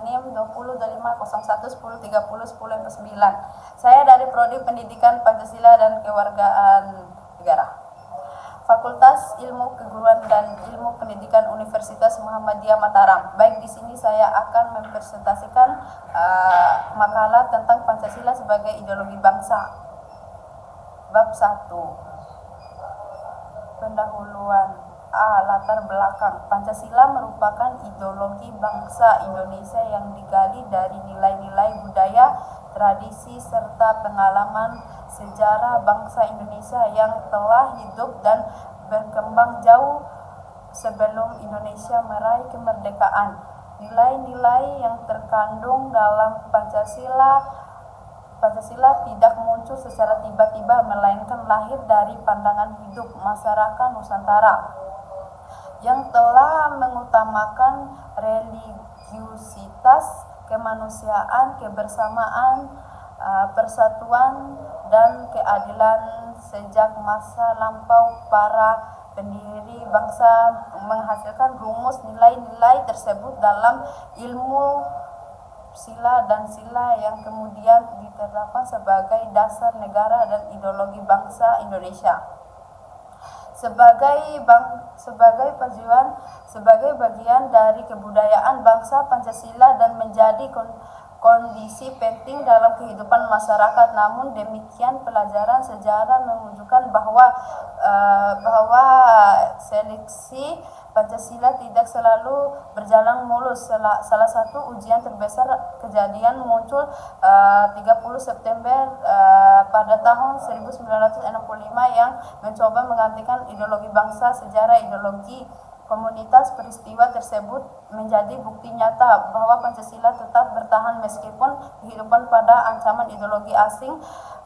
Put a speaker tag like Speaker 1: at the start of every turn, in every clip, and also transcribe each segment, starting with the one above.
Speaker 1: NIM 202501103010-9. Saya dari Prodi Pendidikan Pancasila dan Kewargaan Negara, Fakultas Ilmu Keguruan dan Ilmu Pendidikan Universitas Muhammadiyah Mataram. Baik, di sini saya akan mempresentasikan makalah tentang Pancasila sebagai ideologi bangsa. Bab 1. Pendahuluan. Latar belakang. Pancasila merupakan ideologi bangsa Indonesia yang digali dari nilai-nilai budaya, tradisi, serta pengalaman sejarah bangsa Indonesia yang telah hidup dan berkembang jauh sebelum Indonesia meraih kemerdekaan. Nilai-nilai yang terkandung dalam Pancasila tidak muncul secara tiba-tiba, melainkan lahir dari pandangan hidup masyarakat Nusantara yang telah mengutamakan religiusitas, kemanusiaan, kebersamaan, persatuan, dan keadilan. Sejak masa lampau, para pendiri bangsa menghasilkan rumus nilai-nilai tersebut dalam ilmu sila dan sila yang kemudian diterapkan sebagai dasar negara dan ideologi bangsa Indonesia. Sebagai bagian dari kebudayaan bangsa, Pancasila dan menjadi kondisi penting dalam kehidupan masyarakat. Namun demikian, pelajaran sejarah menunjukkan bahwa seleksi Pancasila tidak selalu berjalan mulus. Salah satu ujian terbesar kejadian muncul 30 September pada tahun 1965 yang mencoba menggantikan ideologi bangsa. Sejarah ideologi komunitas peristiwa tersebut menjadi bukti nyata bahwa Pancasila tetap bertahan meskipun kehidupan pada ancaman ideologi asing.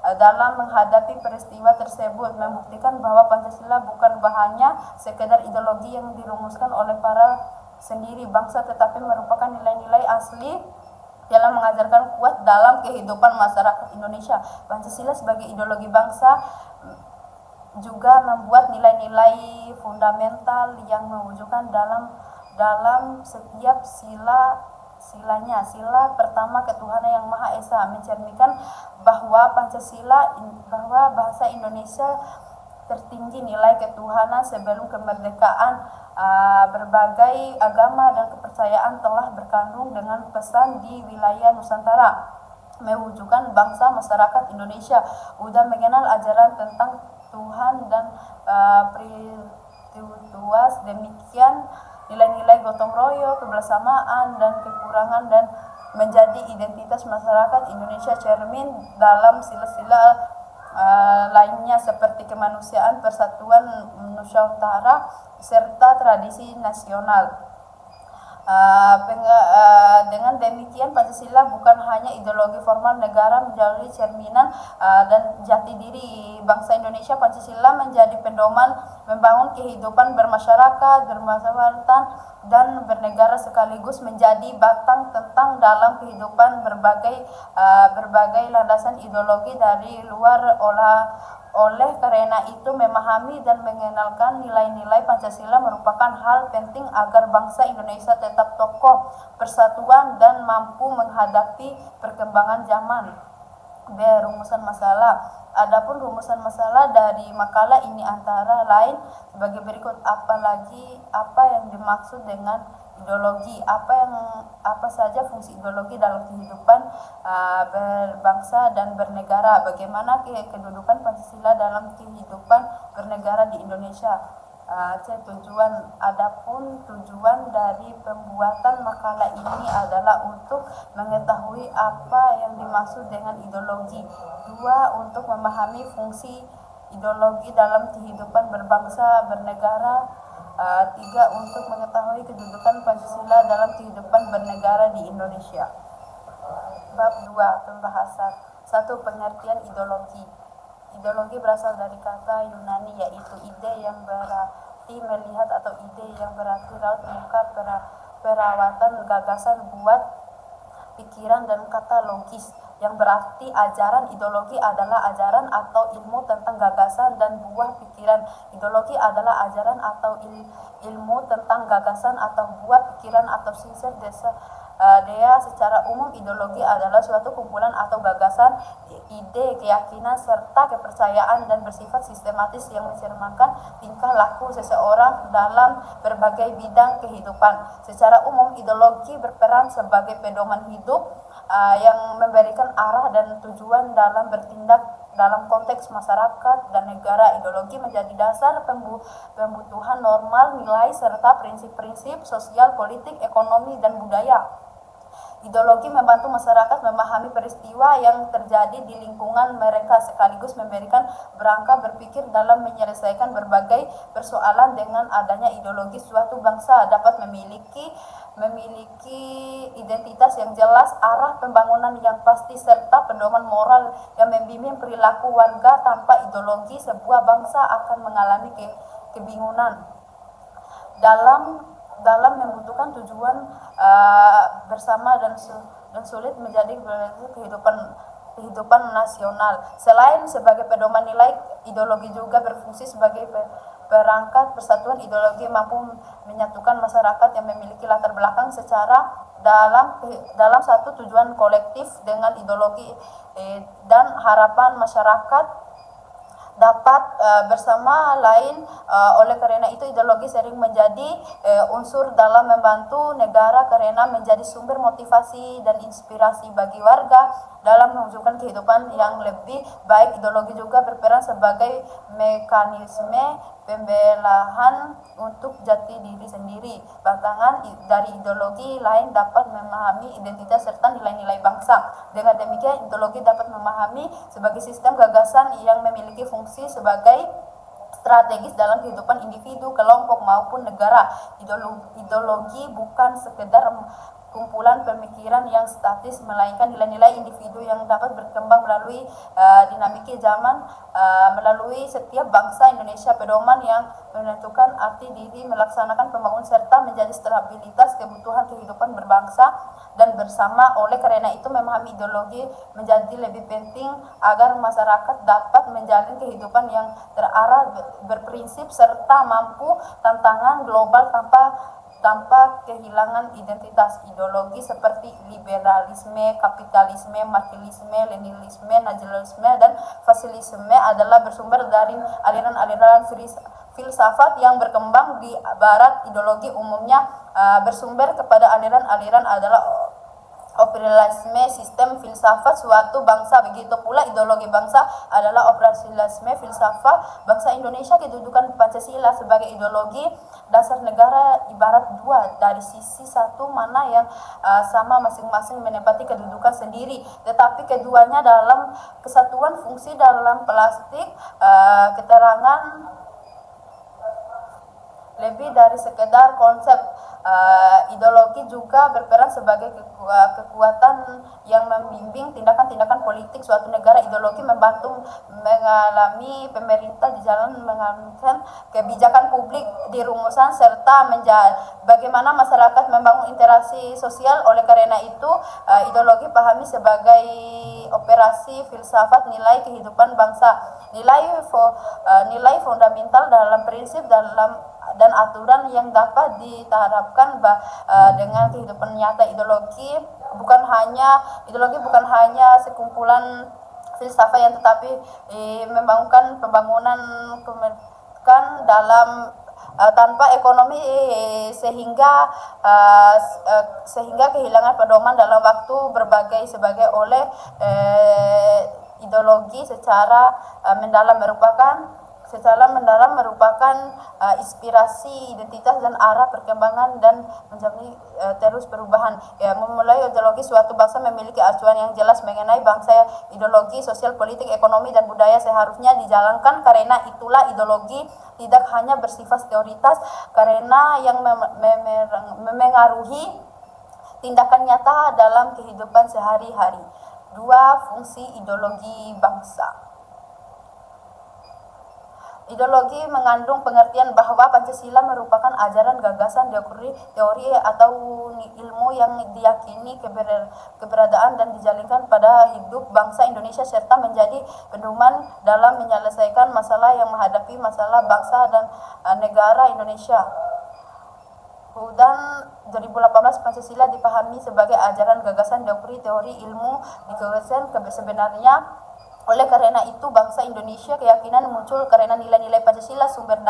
Speaker 1: Dalam menghadapi peristiwa tersebut membuktikan bahwa Pancasila bukan hanya sekedar ideologi yang dirumuskan oleh para sendiri bangsa, tetapi merupakan nilai-nilai asli dalam mengajarkan kuat dalam kehidupan masyarakat Indonesia. Pancasila sebagai ideologi bangsa juga membuat nilai-nilai fundamental yang mewujudkan dalam setiap silanya. Sila pertama, ketuhanan yang Maha Esa, mencerminkan bahwa bahwa bahasa Indonesia tertinggi nilai ketuhanan sebelum kemerdekaan. Berbagai agama dan kepercayaan telah berkandung dengan pesan di wilayah Nusantara, mewujudkan bangsa masyarakat Indonesia sudah mengenal ajaran tentang Tuhan dan Trituas. Demikian nilai-nilai gotong royong, kebersamaan, dan kekurangan dan menjadi identitas masyarakat Indonesia, cermin dalam sila-sila lainnya seperti kemanusiaan, persatuan Nusantara, serta tradisi nasional. Dengan demikian, Pancasila bukan hanya ideologi formal negara, menjadi cerminan dan jati diri bangsa Indonesia. Pancasila menjadi pedoman membangun kehidupan bermasyarakat, bermasyarakat, dan bernegara, sekaligus menjadi batang tentang dalam kehidupan berbagai landasan ideologi dari luar. Oleh karena itu, memahami dan mengenalkan nilai-nilai Pancasila merupakan hal penting agar bangsa Indonesia tetap kokoh, persatuan, dan mampu menghadapi perkembangan zaman. B. Rumusan masalah. Adapun rumusan masalah dari makalah ini antara lain sebagai berikut. Apa yang dimaksud dengan ideologi? Apa saja fungsi ideologi dalam kehidupan berbangsa dan bernegara? Bagaimana kedudukan Pancasila dalam kehidupan bernegara di Indonesia? C. Tujuan. Adapun tujuan dari pembuatan makalah ini adalah untuk mengetahui apa yang dimaksud dengan ideologi. 2. Untuk memahami fungsi ideologi dalam kehidupan berbangsa bernegara. 3. Untuk mengetahui kedudukan Pancasila dalam kehidupan bernegara di Indonesia. Bab 2. Pembahasan. 1. Pengertian ideologi. Ideologi berasal dari kata Yunani, yaitu ide yang berarti melihat atau ide yang berarti raut muka, perawatan, gagasan, buat, pikiran, dan kata logis yang berarti ajaran. Ideologi adalah ajaran atau ilmu tentang gagasan dan buah pikiran. Ideologi adalah ajaran atau ilmu tentang gagasan atau buah pikiran atau sisir Dea secara umum ideologi adalah suatu kumpulan atau gagasan, ide, keyakinan, serta kepercayaan dan bersifat sistematis yang mencerminkan tingkah laku seseorang dalam berbagai bidang kehidupan. Secara umum, ideologi berperan sebagai pedoman hidup yang memberikan arah dan tujuan dalam bertindak dalam konteks masyarakat dan negara. Ideologi menjadi dasar pembutuhan normal, nilai, serta prinsip-prinsip sosial, politik, ekonomi, dan budaya. Ideologi membantu masyarakat memahami peristiwa yang terjadi di lingkungan mereka sekaligus memberikan kerangka berpikir dalam menyelesaikan berbagai persoalan. Dengan adanya ideologi, suatu bangsa dapat memiliki identitas yang jelas, arah pembangunan yang pasti, serta pedoman moral yang membimbing perilaku warga. Tanpa ideologi, sebuah bangsa akan mengalami kebingungan dalam membutuhkan tujuan bersama dan sulit menjadi kehidupan nasional. Selain sebagai pedoman nilai, ideologi juga berfungsi sebagai perangkat persatuan. Ideologi mampu menyatukan masyarakat yang memiliki latar belakang secara dalam satu tujuan kolektif. Dengan ideologi dan harapan masyarakat dapat bersama lain. Oleh karena itu, ideologi sering menjadi unsur dalam membantu negara karena menjadi sumber motivasi dan inspirasi bagi warga dalam mewujudkan kehidupan yang lebih baik. Ideologi juga berperan sebagai mekanisme pembelahan untuk jati diri sendiri. Batangan dari ideologi lain dapat memahami identitas serta nilai-nilai bangsa. Dengan demikian, ideologi dapat memahami sebagai sistem gagasan yang memiliki fungsi sebagai strategis dalam kehidupan individu, kelompok, maupun negara. Ideologi bukan sekedar kumpulan pemikiran yang statis, melainkan nilai-nilai individu yang dapat berkembang melalui dinamika zaman. Melalui setiap bangsa Indonesia, pedoman yang menentukan arti diri, melaksanakan pembangunan, serta menjadi stabilitas kebutuhan kehidupan berbangsa dan bersama. Oleh karena itu, memahami ideologi menjadi lebih penting agar masyarakat dapat menjalani kehidupan yang terarah, berprinsip, serta mampu tantangan global tanpa kehilangan identitas. Ideologi seperti liberalisme, kapitalisme, marxisme, leninisme, nasionalisme, dan fasilisme adalah bersumber dari aliran-aliran filsafat yang berkembang di barat. Ideologi umumnya bersumber kepada aliran-aliran adalah operasionalisme sistem filsafat suatu bangsa. Begitu pula ideologi bangsa adalah operasionalisme filsafat bangsa Indonesia. Kedudukan Pancasila sebagai ideologi dasar negara ibarat dua dari sisi satu mana yang sama masing-masing menempati kedudukan sendiri, tetapi keduanya dalam kesatuan fungsi dalam plastik keterangan lebih dari sekedar konsep. Ideologi juga berperan sebagai kekuatan yang membimbing tindakan-tindakan politik suatu negara. Ideologi membantu mengalami pemerintah di jalan mengamankan kebijakan publik di rumusan serta bagaimana masyarakat membangun interaksi sosial. Oleh karena itu, ideologi pahami sebagai operasi filsafat nilai kehidupan bangsa, nilai fundamental dalam prinsip dan aturan yang dapat diterapkan dengan kehidupan nyata. Ideologi bukan hanya sekumpulan filsafat yang tetapi membangunkan pembangunan dalam tanpa ekonomi sehingga kehilangan pedoman dalam waktu berbagai sebagai oleh ideologi secara mendalam merupakan inspirasi identitas dan arah perkembangan dan menjalani terus perubahan. Memulai ideologi suatu bangsa memiliki acuan yang jelas mengenai bangsa. Ideologi sosial, politik, ekonomi, dan budaya seharusnya dijalankan. Karena itulah ideologi tidak hanya bersifat teoritis, karena yang memengaruhi tindakan nyata dalam kehidupan sehari-hari. 2. Fungsi ideologi bangsa. Ideologi mengandung pengertian bahwa Pancasila merupakan ajaran, gagasan, teori atau ilmu yang diyakini keberadaan dan dijalinkan pada hidup bangsa Indonesia serta menjadi pedoman dalam menyelesaikan masalah yang menghadapi masalah bangsa dan negara Indonesia. dan 2018 Pancasila dipahami sebagai ajaran gagasan teori ilmu di kebesaran sebenarnya. Oleh karena itu bangsa Indonesia keyakinan muncul karena nilai-nilai Pancasila sumber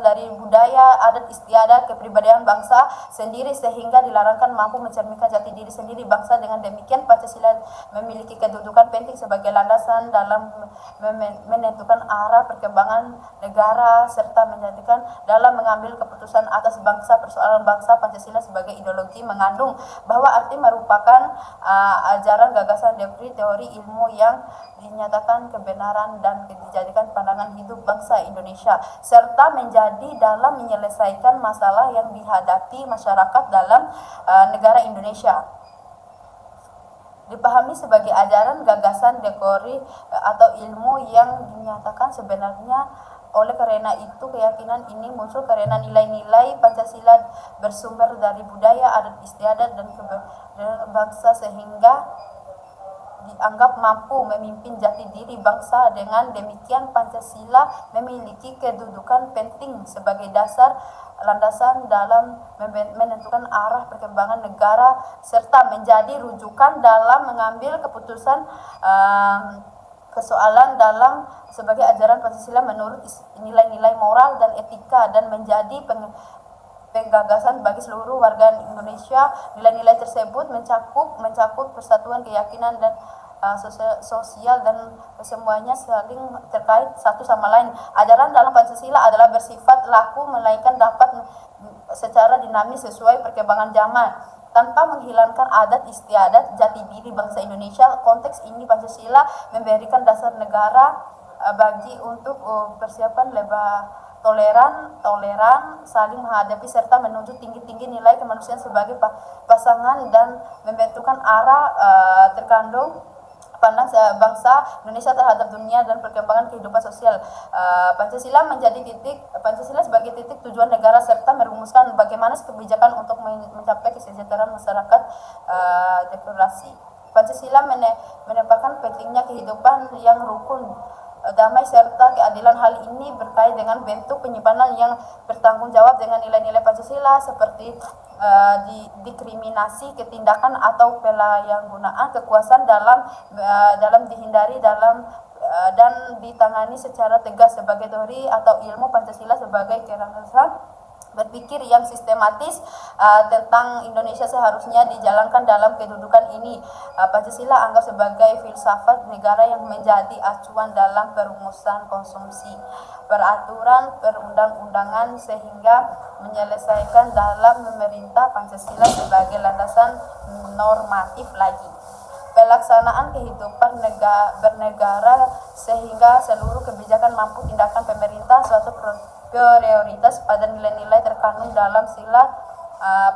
Speaker 1: dari budaya, adat istiadat, kepribadian bangsa sendiri sehingga dilarangkan mampu mencerminkan jati diri sendiri bangsa. Dengan demikian Pancasila memiliki kedudukan penting sebagai landasan dalam menentukan arah perkembangan negara serta menjadikan dalam mengambil keputusan atas bangsa persoalan bangsa. Pancasila sebagai ideologi mengandung bahwa arti merupakan ajaran gagasan teori ilmu yang dinyatakan kebenaran dan dijadikan pandangan hidup bangsa Indonesia serta menjadi dalam menyelesaikan masalah yang dihadapi masyarakat dalam negara Indonesia. Dipahami sebagai ajaran gagasan teori atau ilmu yang dinyatakan sebenarnya. Oleh karena itu keyakinan ini muncul karena nilai-nilai Pancasila bersumber dari budaya, adat istiadat dan kebenaran bangsa sehingga dianggap mampu memimpin jati diri bangsa. Dengan demikian Pancasila memiliki kedudukan penting sebagai dasar landasan dalam menentukan arah perkembangan negara serta menjadi rujukan dalam mengambil keputusan persoalan dalam sebagai ajaran Pancasila menurut nilai-nilai moral dan etika dan menjadi penggagasan bagi seluruh warga Indonesia. Nilai-nilai tersebut mencakup persatuan keyakinan dan sosial dan semuanya saling terkait satu sama lain. Ajaran dalam Pancasila adalah bersifat laku melainkan dapat secara dinamis sesuai perkembangan zaman tanpa menghilangkan adat istiadat jati diri bangsa Indonesia. Konteks ini Pancasila memberikan dasar negara bagi untuk persiapan toleran, saling menghadapi serta menuju tinggi-tinggi nilai kemanusiaan sebagai pasangan dan membentukkan arah terkandung pandang bangsa Indonesia terhadap dunia dan perkembangan kehidupan sosial. Pancasila sebagai titik tujuan negara serta merumuskan bagaimana kebijakan untuk mencapai kesejahteraan masyarakat. Deklarasi Pancasila menempatkan pentingnya kehidupan yang rukun, damai serta keadilan. Hal ini berkait dengan bentuk penyimpanan yang bertanggung jawab dengan nilai-nilai Pancasila seperti diskriminasi, ketindakan atau penyalahgunaan kekuasaan dalam dihindari dan ditangani secara tegas. Sebagai teori atau ilmu Pancasila sebagai kerangka berpikir yang sistematis tentang Indonesia seharusnya dijalankan dalam kedudukan ini. Pancasila anggap sebagai filsafat negara yang menjadi acuan dalam perumusan konsumsi peraturan perundang-undangan sehingga menyelesaikan dalam memerintah. Pancasila sebagai landasan normatif lagi pelaksanaan kehidupan bernegara sehingga seluruh kebijakan mampu tindakan pemerintah suatu prioritas pada nilai-nilai terkandung dalam sila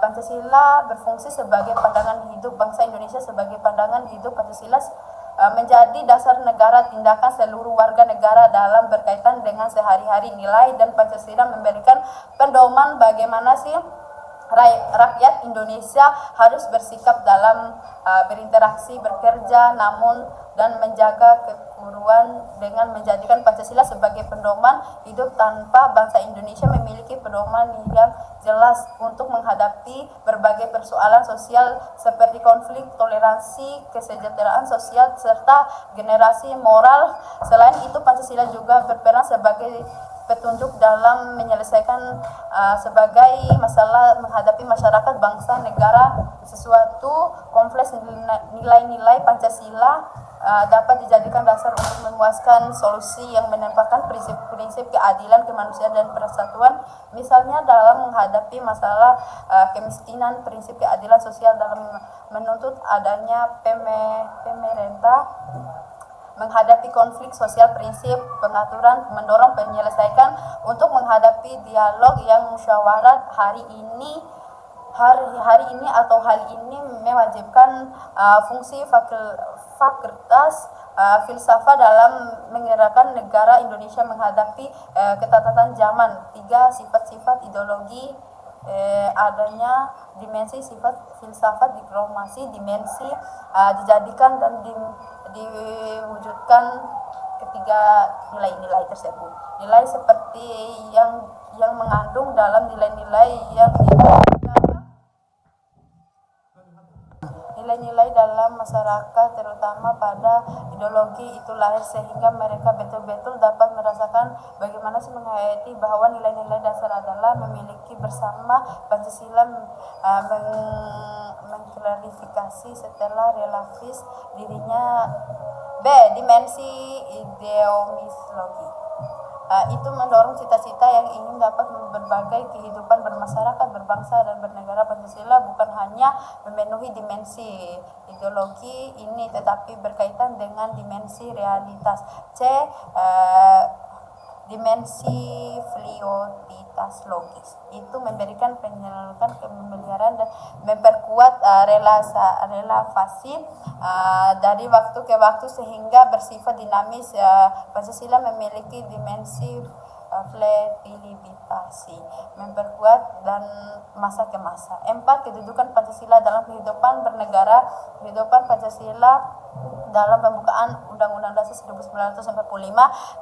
Speaker 1: Pancasila berfungsi sebagai pandangan hidup bangsa Indonesia. Sebagai pandangan hidup Pancasila menjadi dasar negara tindakan seluruh warga negara dalam berkaitan dengan sehari-hari. Nilai dan Pancasila memberikan pedoman bagaimana sih rakyat Indonesia harus bersikap dalam berinteraksi, bekerja, namun dan menjaga kekuruan dengan menjadikan Pancasila sebagai pedoman hidup. Tanpa bangsa Indonesia memiliki pedoman yang jelas untuk menghadapi berbagai persoalan sosial seperti konflik, toleransi, kesejahteraan sosial, serta generasi moral. Selain itu Pancasila juga berperan sebagai petunjuk dalam menyelesaikan sebagai masalah menghadapi masyarakat, bangsa, negara. Sesuatu kompleks nilai-nilai Pancasila dapat dijadikan dasar untuk memuaskan solusi yang menempatkan prinsip-prinsip keadilan, kemanusiaan, dan persatuan. Misalnya dalam menghadapi masalah kemiskinan, prinsip keadilan sosial dalam menuntut adanya pemerintah menghadapi konflik sosial, prinsip pengaturan mendorong penyelesaian untuk menghadapi dialog yang musyawarah. Hari ini atau hal ini mewajibkan fungsi fakultas filsafat dalam menggerakkan negara Indonesia menghadapi ketatatan zaman. 3. Sifat-sifat ideologi adanya dimensi sifat filsafat diplomasi, dimensi dijadikan dan diwujudkan ketiga nilai-nilai tersebut. Nilai seperti yang yang mengandung dalam nilai-nilai yang nilai-nilai dalam masyarakat, terutama pada ideologi itu lahir, sehingga mereka betul-betul dapat merasakan bagaimana sih menghayati bahwa nilai-nilai dasar adalah memiliki bersama Pancasila, mengklarifikasi setelah relativis dirinya dimensi ideologi. Itu mendorong cita-cita yang ingin dapat berbagai kehidupan bermasyarakat, berbangsa, dan bernegara. Pancasila bukan hanya memenuhi dimensi ideologi ini, tetapi berkaitan dengan dimensi realitas. Dimensi fluiditas logis itu memberikan penyelenggaraan pemeliharaan dan memperkuat relasi dari waktu ke waktu sehingga bersifat dinamis. Pancasila memiliki dimensi fleksibilitas, memperkuat dan masa ke masa. 4. Kedudukan Pancasila dalam kehidupan bernegara. Kehidupan Pancasila dalam pembukaan Undang-Undang Dasar 1945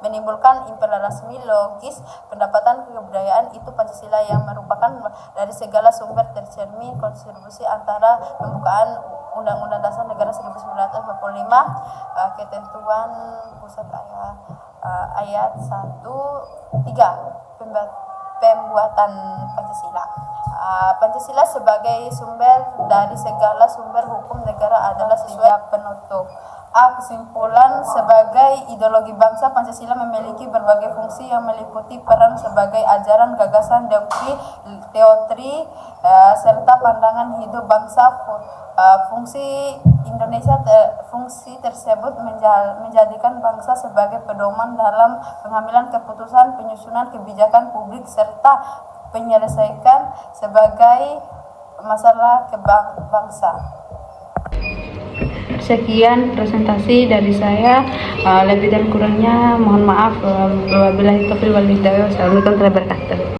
Speaker 1: menimbulkan implementasi logis pendapatan kebudayaan itu Pancasila yang merupakan dari segala sumber tercermin kontribusi antara pembukaan Undang-Undang Dasar Negara 1945, ketentuan pusat ayat 1-3 pembuatan Pancasila. Pancasila sebagai sumber dari segala sumber hukum negara adalah sesuai penutup. Kesimpulan, sebagai ideologi bangsa, Pancasila memiliki berbagai fungsi yang meliputi peran sebagai ajaran, gagasan, teori, serta pandangan hidup bangsa. Fungsi tersebut menjadikan bangsa sebagai pedoman dalam pengambilan keputusan, penyusunan kebijakan publik, serta penyelesaian sebagai masalah bangsa.
Speaker 2: Sekian presentasi dari saya, lebih dan kurangnya mohon maaf. Wabillahi taufiq wal hidayah. Wassalamualaikum warahmatullahi wabarakatuh.